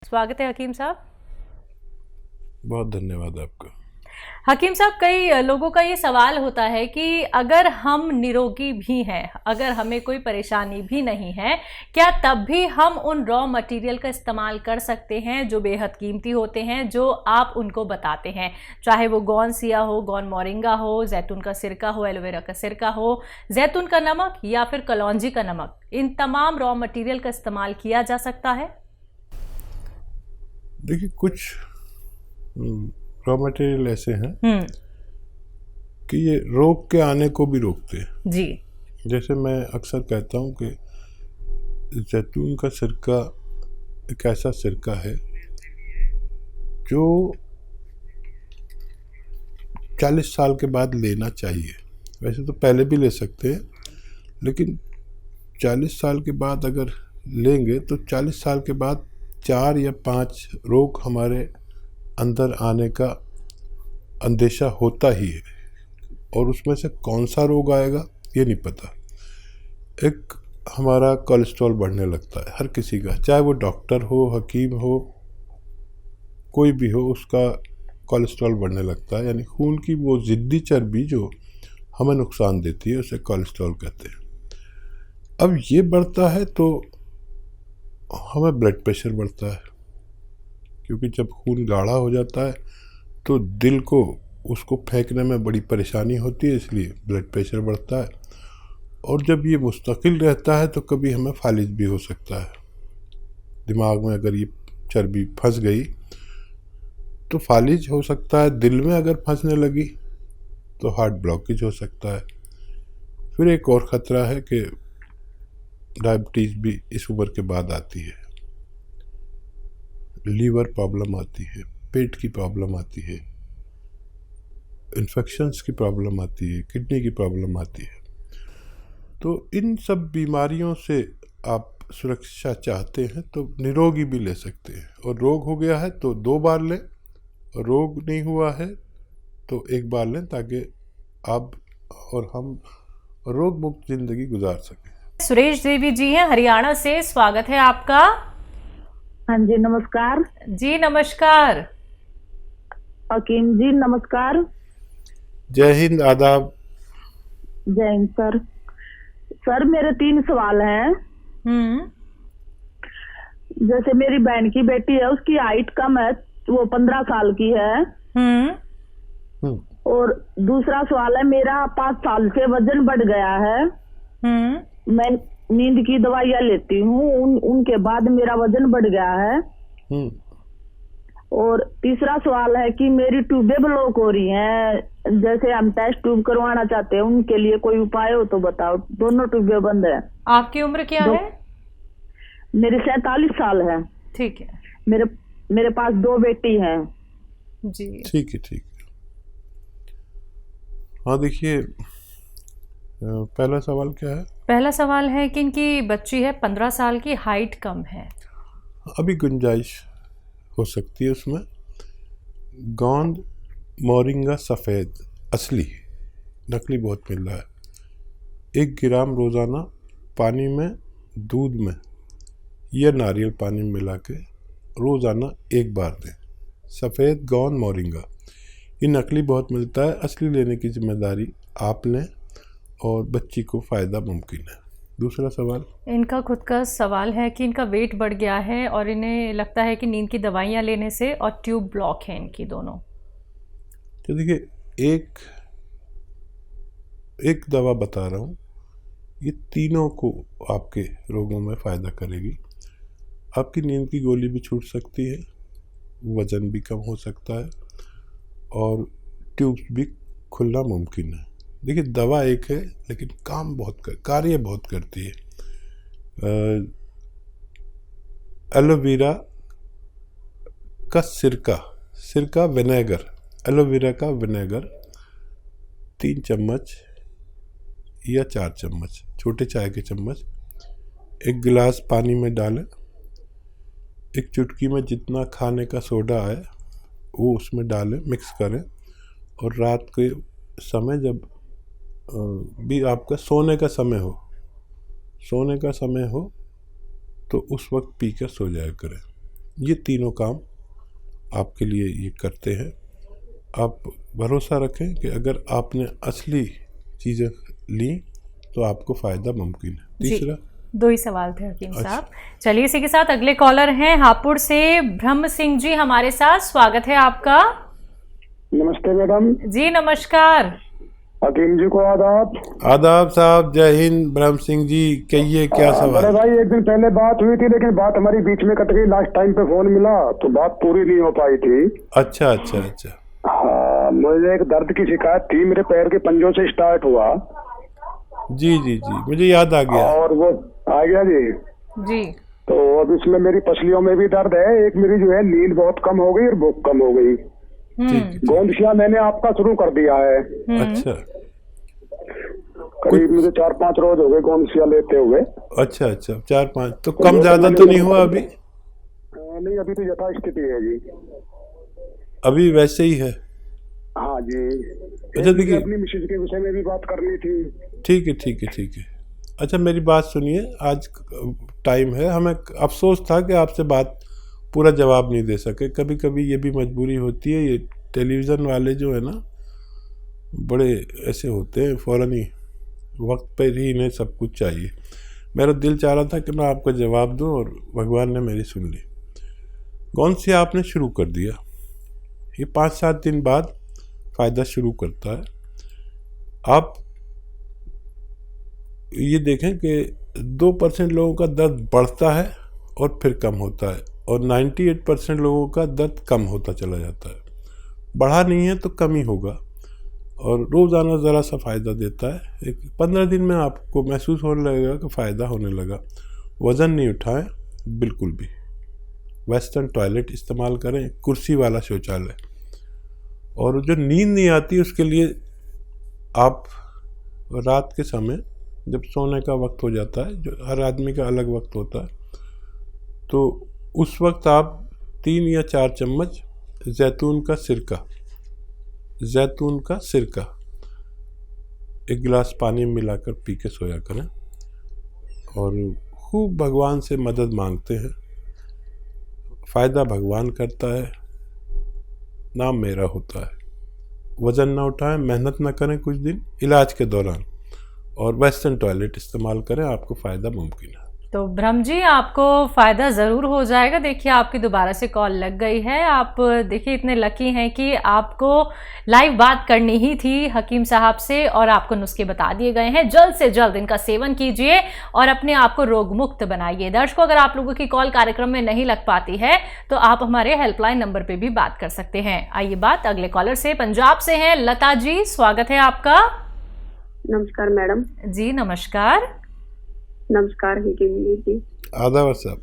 स्वागत है हकीम साहब। बहुत धन्यवाद आपका। हकीम साहब, कई लोगों का ये सवाल होता है कि अगर हम निरोगी भी हैं, अगर हमें कोई परेशानी भी नहीं है, क्या तब भी हम उन रॉ मटेरियल का इस्तेमाल कर सकते हैं जो बेहद कीमती होते हैं, जो आप उनको बताते हैं, चाहे वो गौन सिया हो, गौन मोरिंगा हो, जैतून का सिरका हो, एलोवेरा का सिरका हो, जैतून का नमक या फिर कलौंजी का नमक, इन तमाम रॉ मटेरियल का इस्तेमाल किया जा सकता है? देखिए, कुछ रॉ मटेरियल ऐसे हैं कि ये रोग के आने को भी रोकते हैं। जी। जैसे मैं अक्सर कहता हूँ कि जैतून का सिरका एक ऐसा सिरका है जो 40 साल के बाद लेना चाहिए। वैसे तो पहले भी ले सकते हैं, लेकिन 40 साल के बाद अगर लेंगे तो 40 साल के बाद 4 या 5 रोग हमारे अंदर आने का अंदेशा होता ही है, और उसमें से कौन सा रोग आएगा ये नहीं पता। एक हमारा कोलेस्ट्रॉल बढ़ने लगता है हर किसी का, चाहे वो डॉक्टर हो, हकीम हो, कोई भी हो, उसका कोलेस्ट्रॉल बढ़ने लगता है। यानी खून की वो ज़िद्दी चर्बी जो हमें नुकसान देती है उसे कोलेस्ट्रॉल कहते हैं। अब ये बढ़ता है तो हमें ब्लड प्रेशर बढ़ता है, क्योंकि जब खून गाढ़ा हो जाता है तो दिल को उसको फेंकने में बड़ी परेशानी होती है, इसलिए ब्लड प्रेशर बढ़ता है। और जब ये मुस्तकिल रहता है तो कभी हमें फालिज भी हो सकता है। दिमाग में अगर ये चर्बी फंस गई तो फालिज हो सकता है। दिल में अगर फंसने लगी तो हार्ट ब्लॉकेज हो सकता है। फिर एक और ख़तरा है कि डायबिटीज़ भी इस उम्र के बाद आती है, लीवर प्रॉब्लम आती है, पेट की प्रॉब्लम आती है, इन्फेक्शंस की प्रॉब्लम आती है, किडनी की प्रॉब्लम आती है। तो इन सब बीमारियों से आप सुरक्षा चाहते हैं तो निरोगी भी ले सकते हैं, और रोग हो गया है तो 2 बार लें, और रोग नहीं हुआ है तो 1 बार लें, ताकि आप और हम रोग मुक्त ज़िंदगी गुजार सकें। सुरेश देवी जी हैं हरियाणा से, स्वागत है आपका। हाँ जी, नमस्कार जी नमस्कार। हकीम जी, नमस्कार। जय हिंद, आदाब। जय हिंद सर। सर, मेरे 3 सवाल हैं। जैसे मेरी बहन की बेटी है, उसकी हाइट कम है, वो 15 साल की है। और दूसरा सवाल है, मेरा 5 साल से वजन बढ़ गया है। मैं नींद की दवाइयाँ लेती हूँ, उनके बाद मेरा वजन बढ़ गया है। और तीसरा सवाल है कि मेरी ट्यूबें ब्लॉक हो रही हैं, जैसे हम टेस्ट ट्यूब करवाना चाहते हैं, उनके लिए कोई उपाय हो तो बताओ। दोनों ट्यूबें बंद है। आपकी उम्र क्या है? मेरी 47 साल है। ठीक है। मेरे पास 2 बेटी हैं। जी ठीक है, ठीक है। हाँ, देखिए, पहला सवाल क्या है? पहला सवाल है कि इनकी बच्ची है 15 साल की, हाइट कम है। अभी गुंजाइश हो सकती है उसमें। गोंद मोरिंगा सफ़ेद असली, नकली बहुत मिल रहा है। 1 ग्राम रोज़ाना पानी में, दूध में या नारियल पानी में मिला के रोज़ाना 1 बार दें। सफ़ेद गोंद मोरिंगा, ये नकली बहुत मिलता है, असली लेने की जिम्मेदारी आप लें और बच्ची को फ़ायदा मुमकिन है। दूसरा सवाल, इनका खुद का सवाल है कि इनका वेट बढ़ गया है और इन्हें लगता है कि नींद की दवाइयाँ लेने से और ट्यूब ब्लॉक है इनकी दोनों। तो देखिए, एक दवा बता रहा हूँ, ये तीनों को आपके रोगों में फ़ायदा करेगी। आपकी नींद की गोली भी छूट सकती है, वज़न भी कम हो सकता है, और ट्यूब्स भी खुलना मुमकिन है। देखिए, दवा एक है लेकिन कार्य बहुत करती है। एलोवेरा का सिरका विनेगर, एलोवेरा का विनेगर 3 चम्मच या 4 चम्मच, छोटे चाय के चम्मच, 1 गिलास पानी में डालें। 1 चुटकी में जितना खाने का सोडा है वो उसमें डालें, मिक्स करें, और रात के समय जब भी आपका सोने का समय हो तो उस वक्त पीकर सो जाया करें। ये तीनों काम आपके लिए ये करते हैं। आप भरोसा रखें कि अगर आपने असली चीज़ें ली तो आपको फ़ायदा मुमकिन है। तीसरा, 2 ही सवाल थे हकीम साहब। चलिए इसी के साथ अगले कॉलर हैं हापुड़ से ब्रह्म सिंह जी हमारे साथ, स्वागत है आपका। नमस्ते मैडम जी नमस्कार। हकीम जी को आदाब। आदाब साहब, जय हिंद। ब्रह्म सिंह जी कहिए, क्या सवाल? बड़े भाई, एक दिन पहले बात हुई थी लेकिन बात हमारी बीच में कट गई। लास्ट टाइम पे फोन मिला तो बात पूरी नहीं हो पाई थी। अच्छा अच्छा अच्छा। हाँ, मुझे एक दर्द की शिकायत थी, मेरे पैर के पंजों से स्टार्ट हुआ। जी जी जी, मुझे याद आ गया। और वो आ गया जी जी। तो अब इसमें मेरी पसलियों में भी दर्द है। एक मेरी जो है नींद बहुत कम हो गई और भूख कम हो गई। गोंदशिया मैंने आपका शुरू कर दिया है। अच्छा, करीब मुझे 4-5 रोज हो गए गोंदशिया लेते हुए। अच्छा अच्छा, 4-5 तो कम ज्यादा तो नहीं हुआ अभी? नहीं, अभी तो यथास्थिति है जी, अभी वैसे ही है। हाँ जी। अच्छा देखिए, अपनी मिसेज के विषय में भी बात करनी थी। ठीक है ठीक है ठीक है। अच्छा मेरी बात सुनिए, आज टाइम है, हमें अफसोस था कि आपसे बात पूरा जवाब नहीं दे सके। कभी कभी ये भी मजबूरी होती है। ये टेलीविज़न वाले जो है ना, बड़े ऐसे होते हैं, फ़ौरन ही वक्त पर ही इन्हें सब कुछ चाहिए। मेरा दिल चाह रहा था कि मैं आपको जवाब दूं और भगवान ने मेरी सुन ली। कौन सी आपने शुरू कर दिया, ये 5-7 दिन बाद फ़ायदा शुरू करता है। आप ये देखें कि 2% लोगों का दर्द बढ़ता है और फिर कम होता है, और 98% लोगों का दर्द कम होता चला जाता है। बढ़ा नहीं है तो कम ही होगा, और रोज़ाना ज़रा सा फ़ायदा देता है। 15 दिन में आपको महसूस होने लगेगा कि फ़ायदा होने लगा। वज़न नहीं उठाएं बिल्कुल भी। वेस्टर्न टॉयलेट इस्तेमाल करें, कुर्सी वाला शौचालय। और जो नींद नहीं आती उसके लिए आप रात के समय जब सोने का वक्त हो जाता है, जो हर आदमी का अलग वक्त होता है, तो उस वक्त आप 3 या 4 चम्मच जैतून का सिरका 1 गिलास पानी में मिलाकर पी के सोया करें, और खूब भगवान से मदद मांगते हैं। फ़ायदा भगवान करता है, नाम मेरा होता है। वज़न ना उठाएं, मेहनत ना करें कुछ दिन इलाज के दौरान, और वेस्टर्न टॉयलेट इस्तेमाल करें, आपको फ़ायदा मुमकिन है। तो ब्रह्म जी आपको फ़ायदा ज़रूर हो जाएगा। देखिए आपकी दोबारा से कॉल लग गई है। आप देखिए इतने लकी हैं कि आपको लाइव बात करनी ही थी हकीम साहब से, और आपको नुस्खे बता दिए गए हैं। जल्द से जल्द इनका सेवन कीजिए और अपने आप को रोग मुक्त बनाइए। दर्शकों, अगर आप लोगों की कॉल कार्यक्रम में नहीं लग पाती है तो आप हमारे हेल्पलाइन नंबर पर भी बात कर सकते हैं। आइए बात अगले कॉलर से, पंजाब से हैं लता जी, स्वागत है आपका। नमस्कार मैडम। जी नमस्कार। नमस्कार जी। आदाब साहब।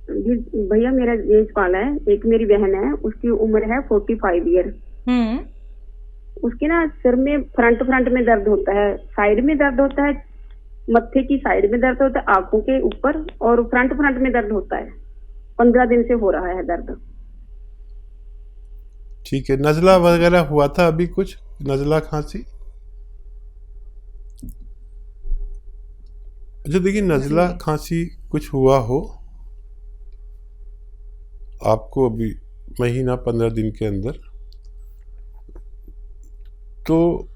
जी भैया, मेरा ये सवाल है, एक मेरी बहन है, उसकी उम्र है 45 ईयर। उसके ना सिर में फ्रंट में दर्द होता है, साइड में दर्द होता है, मत्थे की साइड में दर्द होता है, आंखों के ऊपर, और फ्रंट में दर्द होता है। 15 दिन से हो रहा है दर्द। ठीक है, नज़ला वगैरह हुआ था अभी कुछ, नज़ला खांसी? जो देखिए, नज़ला खांसी कुछ हुआ हो आपको अभी महीना 15 दिन के अंदर, तो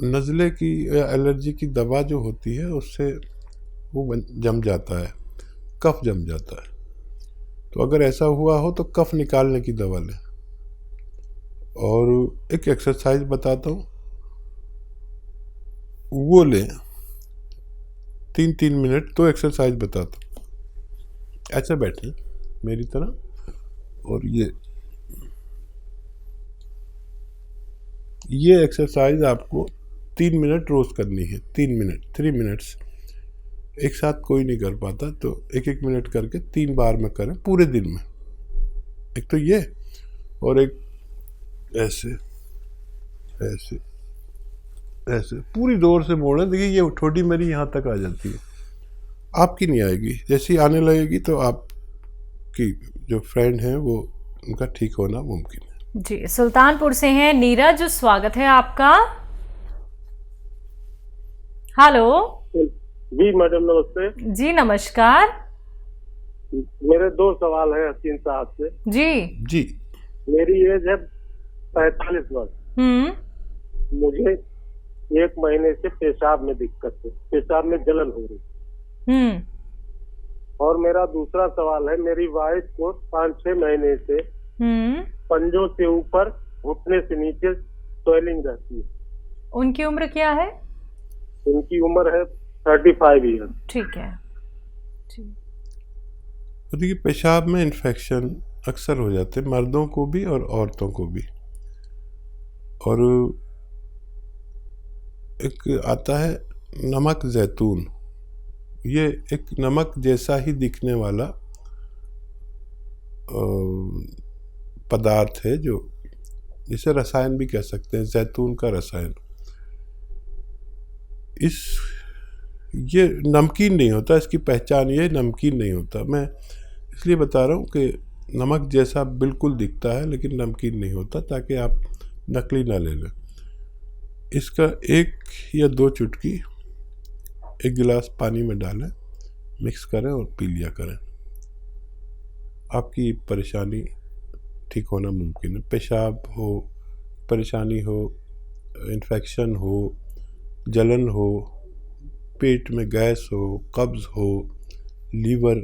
नज़ले की एलर्जी की दवा जो होती है उससे वो जम जाता है, कफ जम जाता है। तो अगर ऐसा हुआ हो तो कफ निकालने की दवा लें। और एक एक्सरसाइज बताता हूँ, वो लें 3-3 मिनट। तो एक्सरसाइज बताता हूँ, ऐसे बैठें मेरी तरह, और ये एक्सरसाइज आपको 3 मिनट रोज करनी है। 3 मिनट्स एक साथ कोई नहीं कर पाता, तो 1-1 मिनट करके 3 बार में करें पूरे दिन में। एक तो ये, और एक ऐसे ऐसे ऐसे पूरी जोर से मोड़ें। देखिए ये ठोडी मेरी यहाँ तक आ जाती है, आपकी नहीं आएगी। जैसी आने लगेगी तो आपकी जो फ्रेंड हैं वो, उनका ठीक होना मुमकिन है। जी, सुल्तानपुर से हैं नीरज, स्वागत है आपका। हेलो जी मैडम, नमस्ते। जी नमस्कार। मेरे 2 सवाल हैं हसीन साहब से। जी जी। मेरी एज है 45 वर्ष। मुझे 1 महीने से पेशाब में दिक्कत है, पेशाब में जलन हो रही। और मेरा दूसरा सवाल है, मेरी वाइफ को 5-6 महीने से पंजों से ऊपर घुटने से नीचे स्वेलिंग रहती है। उनकी उम्र क्या है? उनकी उम्र है 35 ईयर। ठीक है। तो देखिए, पेशाब में इन्फेक्शन अक्सर हो जाते हैं, मर्दों को भी और औरतों को भी। और एक आता है नमक जैतून, ये एक नमक जैसा ही दिखने वाला पदार्थ है, जो जिसे रसायन भी कह सकते हैं, जैतून का रसायन। ये नमकीन नहीं होता, इसकी पहचान ये नमकीन नहीं होता। मैं इसलिए बता रहा हूँ कि नमक जैसा बिल्कुल दिखता है लेकिन नमकीन नहीं होता, ताकि आप नकली ना ले लें। इसका 1 या 2 चुटकी 1 गिलास पानी में डालें, मिक्स करें और पी लिया करें। आपकी परेशानी ठीक होना मुमकिन है। पेशाब हो, परेशानी हो, इन्फेक्शन हो, जलन हो, पेट में गैस हो, कब्ज़ हो, लीवर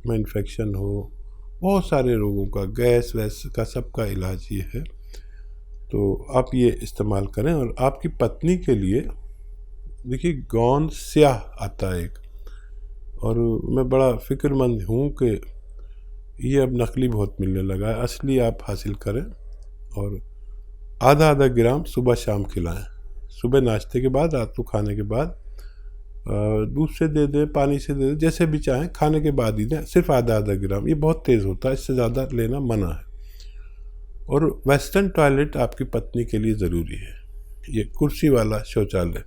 में इन्फेक्शन हो, बहुत सारे रोगों का, गैस वैस का सबका इलाज ये है। तो आप ये इस्तेमाल करें। और आपकी पत्नी के लिए देखिए, गोंद स्याह आता है एक, और मैं बड़ा फ़िक्रमंद हूँ कि ये अब नकली बहुत मिलने लगा है। असली आप हासिल करें और आधा ग्राम सुबह शाम खिलाएं। सुबह नाश्ते के बाद, रात को खाने के बाद, दूध से दे दें, पानी से दे दें, जैसे भी चाहें, खाने के बाद ही दें। सिर्फ आधा ग्राम, ये बहुत तेज़ होता है, इससे ज़्यादा लेना मना है। और वेस्टर्न टॉयलेट आपकी पत्नी के लिए ज़रूरी है। ये कुर्सी वाला शौचालय,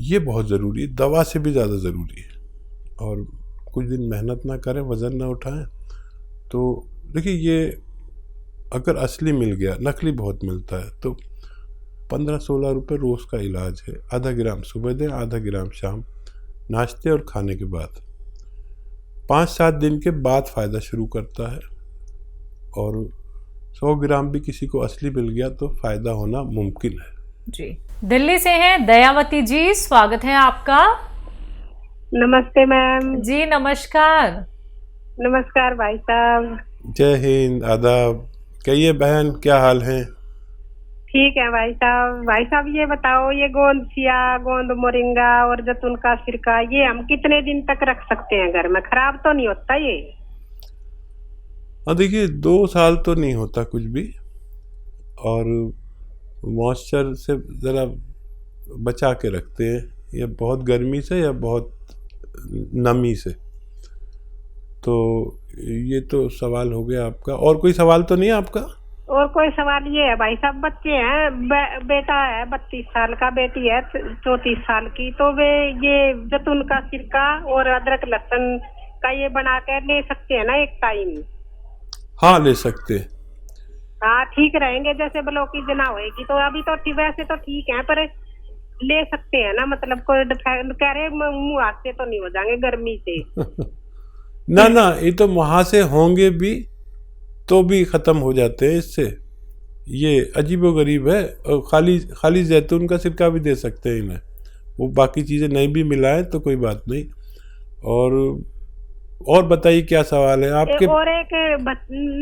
ये बहुत ज़रूरी है, दवा से भी ज़्यादा ज़रूरी है। और कुछ दिन मेहनत ना करें, वज़न ना उठाएं, तो देखिए, ये अगर असली मिल गया, नकली बहुत मिलता है, तो 15-16 रुपये रोज़ का इलाज है। आधा ग्राम सुबह दें, आधा ग्राम शाम, नाश्ते और खाने के बाद। 5-7 दिन के बाद फ़ायदा शुरू करता है। और 100 ग्राम भी किसी को असली मिल गया तो फ़ायदा होना मुमकिन है। जी, दिल्ली से हैं दयावती जी, स्वागत है आपका। नमस्ते मैम। जी नमस्कार। नमस्कार भाई साहब। जय हिंद, आदाब। कहिए बहन, क्या हाल है? ठीक है भाई साहब। भाई साहब ये बताओ, ये गोंद सिया, गोंद मोरिंगा और जैतून का सिरका, ये हम कितने दिन तक रख सकते हैं घर में? खराब तो नहीं होता ये? हाँ देखिए, 2 साल तो नहीं होता कुछ भी। और मॉइस्चर से ज़रा बचा के रखते हैं, या बहुत गर्मी से या बहुत नमी से। तो ये तो सवाल हो गया आपका। और कोई सवाल तो नहीं है आपका? और कोई सवाल ये है भाई साहब, बच्चे हैं, बेटा है 32 साल का, बेटी है 34 साल की, तो वे ये जैतून का सिरका और अदरक लहसुन का ये बना कर ले सकते हैं ना एक टाइम? हाँ, ले सकते हैं। हाँ ठीक रहेंगे, जैसे ब्लॉकेज ना होएगी तो। अभी तो वैसे तो ठीक है, पर ले सकते हैं ना? मतलब कोई कह रहे मुँह हाथ से तो नहीं हो जाएंगे गर्मी से? ना ना, ये तो वहाँ से होंगे भी तो भी ख़त्म हो जाते हैं इससे। ये अजीबोगरीब है। और खाली जैतून का सिरका भी दे सकते हैं इन्हें, वो बाकी चीज़ें नहीं भी मिलाएं तो कोई बात नहीं। और बताइए क्या सवाल है आपके? और एक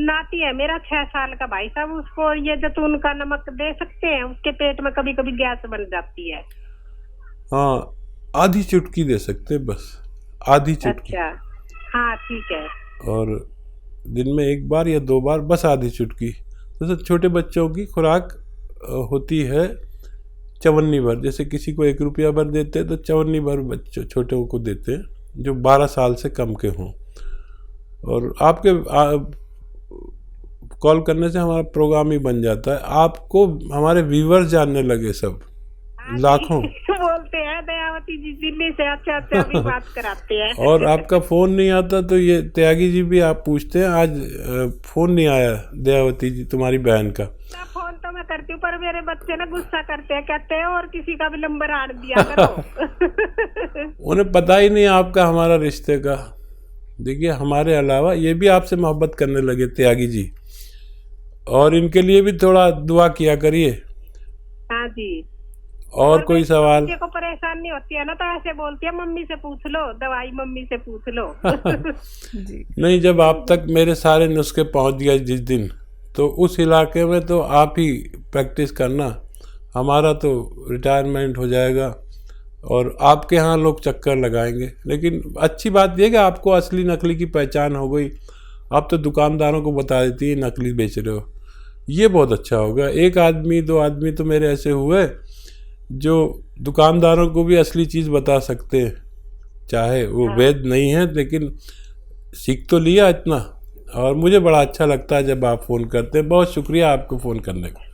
नाती है मेरा 6 साल का भाई साहब, उसको ये जैतून का नमक दे सकते हैं? उसके पेट में कभी कभी गैस बन जाती है। हाँ, आधी चुटकी दे सकते हैं, बस आधी चुटकी। अच्छा, हाँ ठीक है। और दिन में 1 बार या 2 बार, बस आधी चुटकी। जैसे छोटे बच्चों की खुराक होती है चवन्नी भर, जैसे किसी को 1 रुपया भर देते हैं तो चवन्नी भर बच्चों छोटों को देते हैं जो 12 साल से कम के हों। और आपके कॉल करने से हमारा प्रोग्राम ही बन जाता है। आपको हमारे व्यूवर्स जानने लगे, सब लाखों बोलते हैं दयावती जी दिल्ली से, अच्छा भी बात कराते हैं। और आपका फ़ोन नहीं आता तो ये त्यागी जी भी आप पूछते हैं, आज फ़ोन नहीं आया दयावती जी तुम्हारी बहन का। फोन तो मैं करती हूँ, पर मेरे बच्चे ना गुस्सा करते हैं, कहते हैं और किसी का भी नंबर आड़ दिया करो। उन्हें पता ही नहीं आपका हमारा रिश्ते का। देखिए हमारे अलावा ये भी आपसे मोहब्बत करने लगे त्यागी जी, और इनके लिए भी थोड़ा दुआ किया करिए। हाँ जी। और कोई सवाल? बच्चे को परेशानी होती है ना तो ऐसे बोलती है मम्मी से पूछ लो, दवाई मम्मी से पूछ लो। जी। नहीं, जब आप तक मेरे सारे नुस्खे पहुंच गए जिस दिन, तो उस इलाके में तो आप ही प्रैक्टिस करना, हमारा तो रिटायरमेंट हो जाएगा और आपके यहाँ लोग चक्कर लगाएंगे। लेकिन अच्छी बात यह कि आपको असली नकली की पहचान हो गई, आप तो दुकानदारों को बता देती है नकली बेच रहे हो, ये बहुत अच्छा होगा। एक आदमी 2 आदमी तो मेरे ऐसे हुए जो दुकानदारों को भी असली चीज़ बता सकते हैं, चाहे वो वैध नहीं है, लेकिन सीख तो लिया इतना। और मुझे बड़ा अच्छा लगता है जब आप फ़ोन करते हैं। बहुत शुक्रिया आपको फ़ोन करने का।